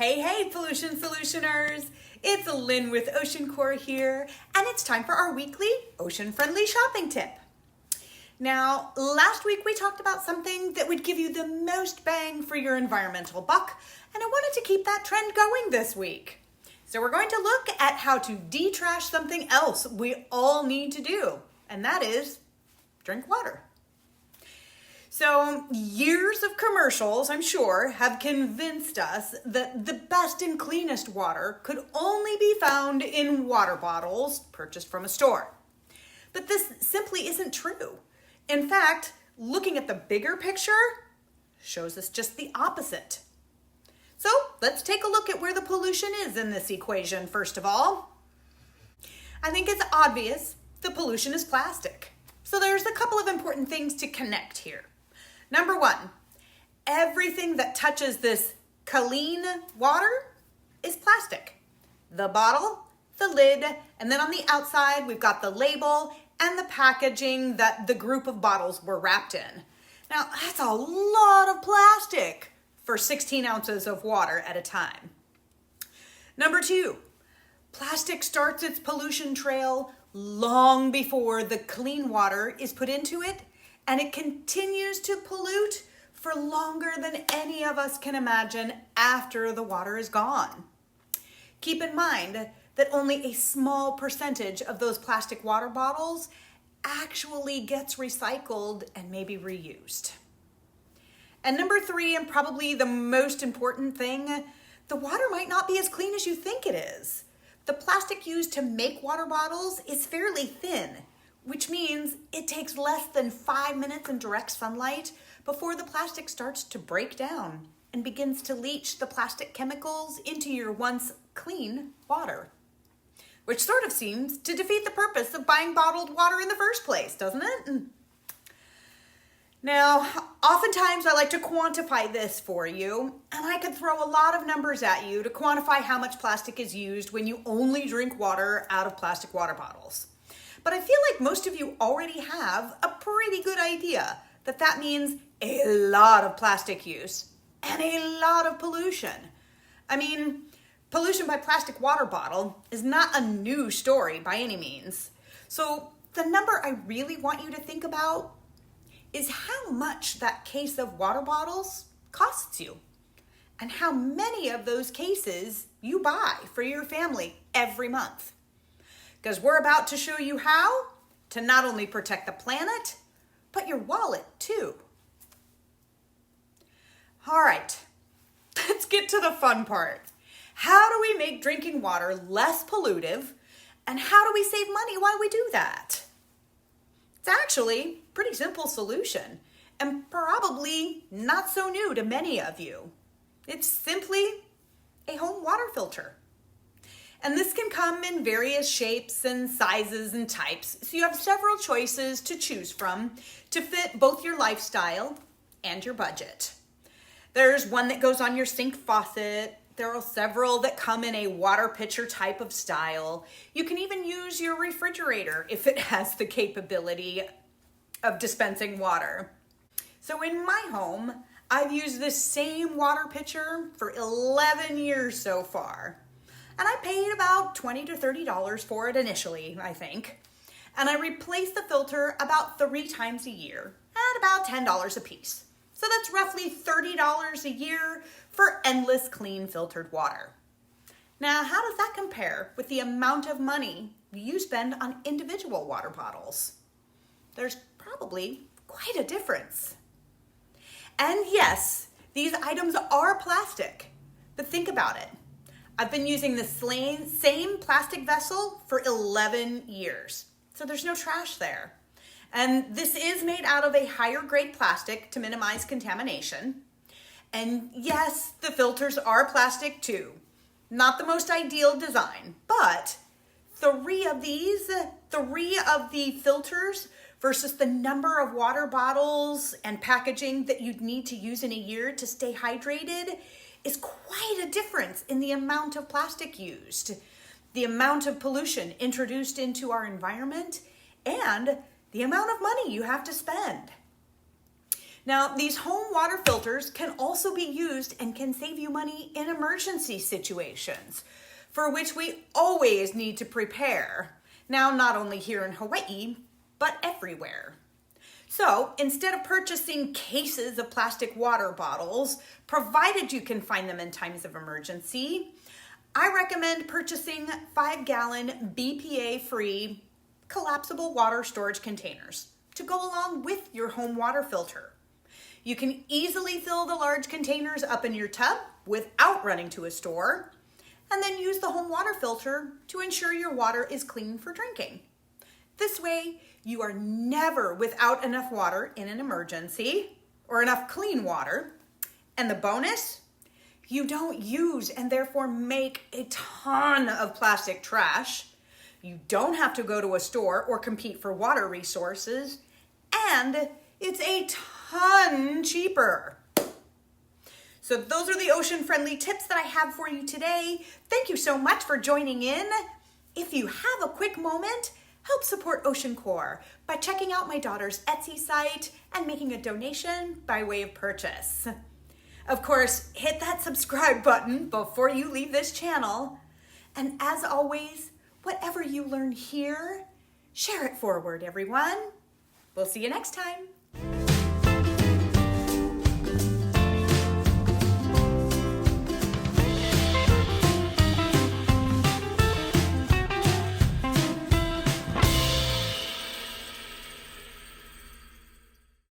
Hey, pollution solutioners! It's Lynn with OceanCore here, and it's time for our weekly ocean-friendly shopping tip. Now, last week we talked about something that would give you the most bang for your environmental buck, and I wanted to keep that trend going this week. So we're going to look at how to de-trash something else we all need to do, and that is drink water. So years of commercials, I'm sure, have convinced us that the best and cleanest water could only be found in water bottles purchased from a store. But this simply isn't true. In fact, looking at the bigger picture shows us just the opposite. So let's take a look at where the pollution is in this equation first of all. I think it's obvious the pollution is plastic. So there's a couple of important things to connect here. Number one, everything that touches this clean water is plastic. The bottle, the lid, and then on the outside, we've got the label and the packaging that the group of bottles were wrapped in. Now, that's a lot of plastic for 16 ounces of water at a time. Number two, plastic starts its pollution trail long before the clean water is put into it, and it continues to pollute for longer than any of us can imagine after the water is gone. Keep in mind that only a small percentage of those plastic water bottles actually gets recycled and maybe reused. And number three, and probably the most important thing, the water might not be as clean as you think it is. The plastic used to make water bottles is fairly thin, which means it takes less than 5 minutes in direct sunlight before the plastic starts to break down and begins to leach the plastic chemicals into your once clean water. Which sort of seems to defeat the purpose of buying bottled water in the first place, doesn't it? Now, oftentimes I like to quantify this for you, and I could throw a lot of numbers at you to quantify how much plastic is used when you only drink water out of plastic water bottles. But I feel like most of you already have a pretty good idea that that means a lot of plastic use and a lot of pollution. I mean, pollution by plastic water bottle is not a new story by any means. So the number I really want you to think about is how much that case of water bottles costs you and how many of those cases you buy for your family every month. Because we're about to show you how to not only protect the planet, but your wallet too. All right, let's get to the fun part. How do we make drinking water less pollutive, and how do we save money while we do that? It's actually a pretty simple solution, and probably not so new to many of you. It's simply a home water filter. And this can come in various shapes and sizes and types, so you have several choices to choose from to fit both your lifestyle and your budget. There's one that goes on your sink faucet. There are several that come in a water pitcher type of style. You can even use your refrigerator if it has the capability of dispensing water. So in my home, I've used this same water pitcher for 11 years so far. And I paid about $20 to $30 for it initially, I think. And I replace the filter about 3 times a year at about $10 a piece. So that's roughly $30 a year for endless clean filtered water. Now, how does that compare with the amount of money you spend on individual water bottles? There's probably quite a difference. And yes, these items are plastic, but think about it. I've been using the same plastic vessel for 11 years, so there's no trash there. And this is made out of a higher grade plastic to minimize contamination. And yes, the filters are plastic too. Not the most ideal design, but 3 of the filters versus the number of water bottles and packaging that you'd need to use in a year to stay hydrated is quite a difference in the amount of plastic used, the amount of pollution introduced into our environment, and the amount of money you have to spend. Now, these home water filters can also be used and can save you money in emergency situations, for which we always need to prepare. Now, not only here in Hawaii, but everywhere. So, instead of purchasing cases of plastic water bottles, provided you can find them in times of emergency, I recommend purchasing 5-gallon BPA-free collapsible water storage containers to go along with your home water filter. You can easily fill the large containers up in your tub without running to a store, and then use the home water filter to ensure your water is clean for drinking. This way, you are never without enough water in an emergency or enough clean water. And the bonus, you don't use and therefore make a ton of plastic trash. You don't have to go to a store or compete for water resources, and it's a ton cheaper. So those are the ocean-friendly tips that I have for you today. Thank you so much for joining in. If you have a quick moment, help support OceanCore by checking out my daughter's Etsy site and making a donation by way of purchase. Of course, hit that subscribe button before you leave this channel. And as always, whatever you learn here, share it forward, everyone. We'll see you next time.